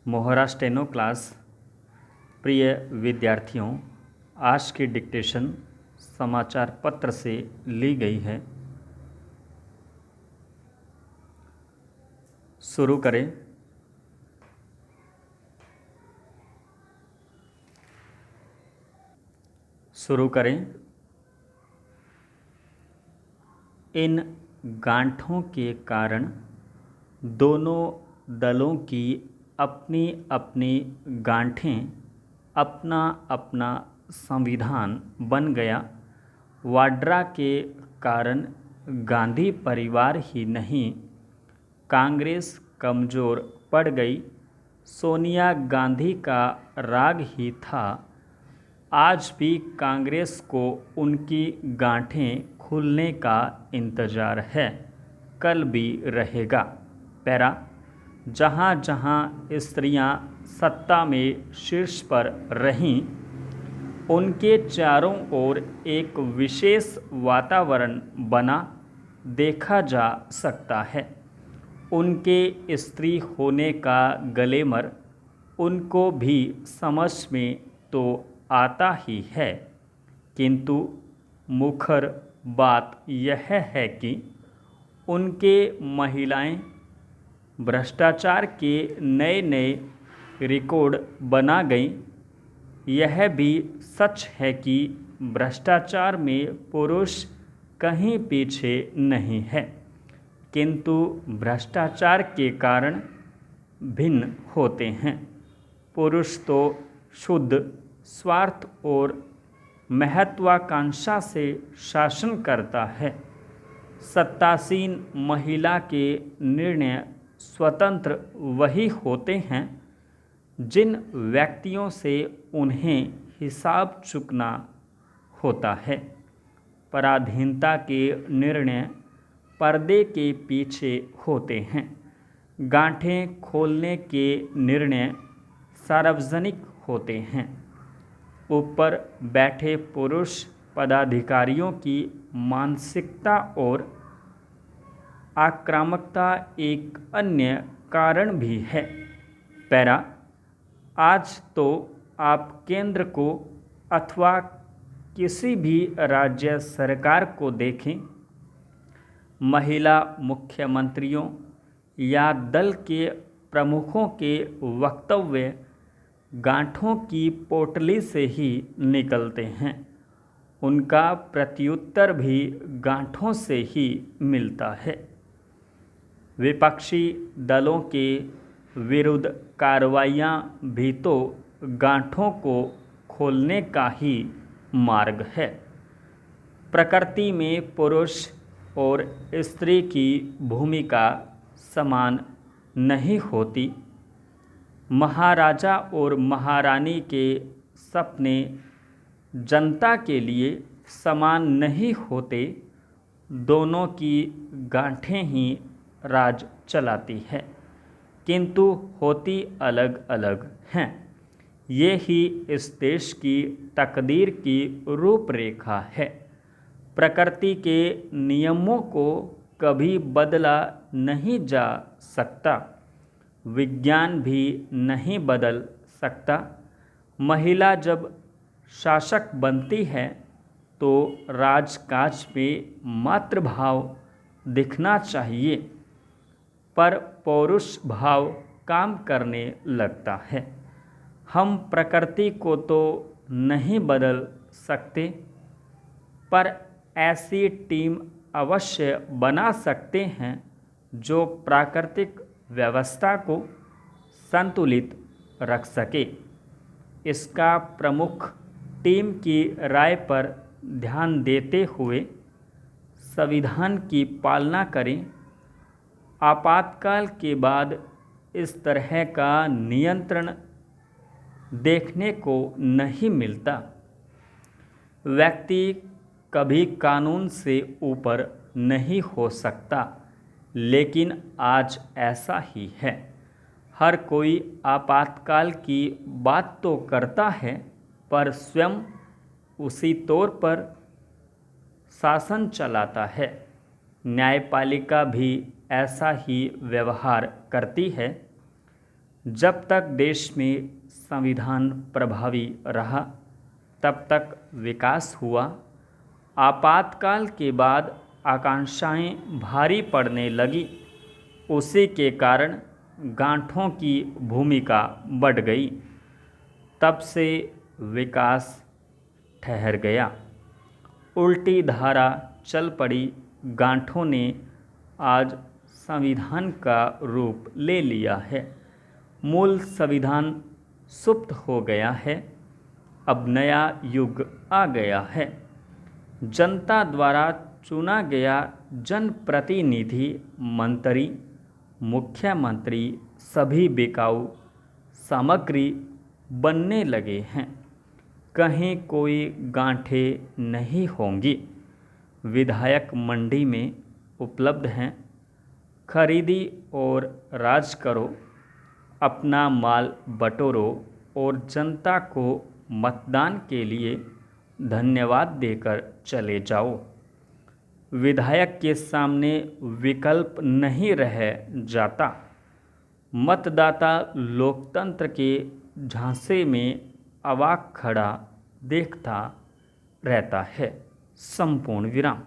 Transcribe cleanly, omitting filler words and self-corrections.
मोहरा steno class. प्रिय विद्यार्थियों, आज की डिक्टेशन समाचार पत्र से ली गई है। शुरू करें। इन गांठों के कारण दोनों दलों की अपनी अपनी गांठें, अपना अपना संविधान बन गया। वाड्रा के कारण गांधी परिवार ही नहीं, कांग्रेस कमज़ोर पड़ गई। सोनिया गांधी का राग ही था। आज भी कांग्रेस को उनकी गांठें खुलने का इंतज़ार है, कल भी रहेगा। पैरा, जहाँ जहाँ स्त्रियाँ सत्ता में शीर्ष पर रहीं, उनके चारों ओर एक विशेष वातावरण बना देखा जा सकता है। उनके स्त्री होने का ग्लैमर उनको भी समझ में तो आता ही है, किंतु मुखर बात यह है कि उनके महिलाएं भ्रष्टाचार के नए नए रिकॉर्ड बना गईं। यह भी सच है कि भ्रष्टाचार में पुरुष कहीं पीछे नहीं है, किंतु भ्रष्टाचार के कारण भिन्न होते हैं। पुरुष तो शुद्ध स्वार्थ और महत्वाकांक्षा से शासन करता है। सत्तासीन महिला के निर्णय स्वतंत्र वही होते हैं जिन व्यक्तियों से उन्हें हिसाब चुकना होता है। पराधीनता के निर्णय पर्दे के पीछे होते हैं। गांठें खोलने के निर्णय सार्वजनिक होते हैं। ऊपर बैठे पुरुष पदाधिकारियों की मानसिकता और आक्रामकता एक अन्य कारण भी है। पैरा, आज तो आप केंद्र को अथवा किसी भी राज्य सरकार को देखें, महिला मुख्यमंत्रियों या दल के प्रमुखों के वक्तव्य गांठों की पोटली से ही निकलते हैं। उनका प्रत्युत्तर भी गांठों से ही मिलता है। विपक्षी दलों के विरुद्ध कार्रवाइयाँ भी तो गांठों को खोलने का ही मार्ग है। प्रकृति में पुरुष और स्त्री की भूमिका समान नहीं होती। महाराजा और महारानी के सपने जनता के लिए समान नहीं होते। दोनों की गांठें ही राज चलाती है, किंतु होती अलग अलग हैं। ये ही इस देश की तकदीर की रूपरेखा है। प्रकृति के नियमों को कभी बदला नहीं जा सकता, विज्ञान भी नहीं बदल सकता। महिला जब शासक बनती है तो राजकाज में मातृभाव दिखना चाहिए, पर पौरुष भाव काम करने लगता है। हम प्रकृति को तो नहीं बदल सकते, पर ऐसी टीम अवश्य बना सकते हैं जो प्राकृतिक व्यवस्था को संतुलित रख सके। इसका प्रमुख टीम की राय पर ध्यान देते हुए संविधान की पालना करें। आपातकाल के बाद इस तरह का नियंत्रण देखने को नहीं मिलता। व्यक्ति कभी कानून से ऊपर नहीं हो सकता, लेकिन आज ऐसा ही है। हर कोई आपातकाल की बात तो करता है, पर स्वयं उसी तौर पर शासन चलाता है। न्यायपालिका भी ऐसा ही व्यवहार करती है। जब तक देश में संविधान प्रभावी रहा तब तक विकास हुआ। आपातकाल के बाद आकांक्षाएं भारी पड़ने लगी। उसी के कारण गांठों की भूमिका बढ़ गई। तब से विकास ठहर गया। उल्टी धारा चल पड़ी। गांठों ने आज संविधान का रूप ले लिया है। मूल संविधान सुप्त हो गया है। अब नया युग आ गया है। जनता द्वारा चुना गया जनप्रतिनिधि, मंत्री, मुख्यमंत्री सभी बिकाऊ सामग्री बनने लगे हैं। कहीं कोई गांठें नहीं होंगी। विधायक मंडी में उपलब्ध हैं। खरीदी और राज करो, अपना माल बटोरो और जनता को मतदान के लिए धन्यवाद देकर चले जाओ। विधायक के सामने विकल्प नहीं रह जाता। मतदाता लोकतंत्र के झांसे में अवाक खड़ा देखता रहता है। संपूर्ण विराम।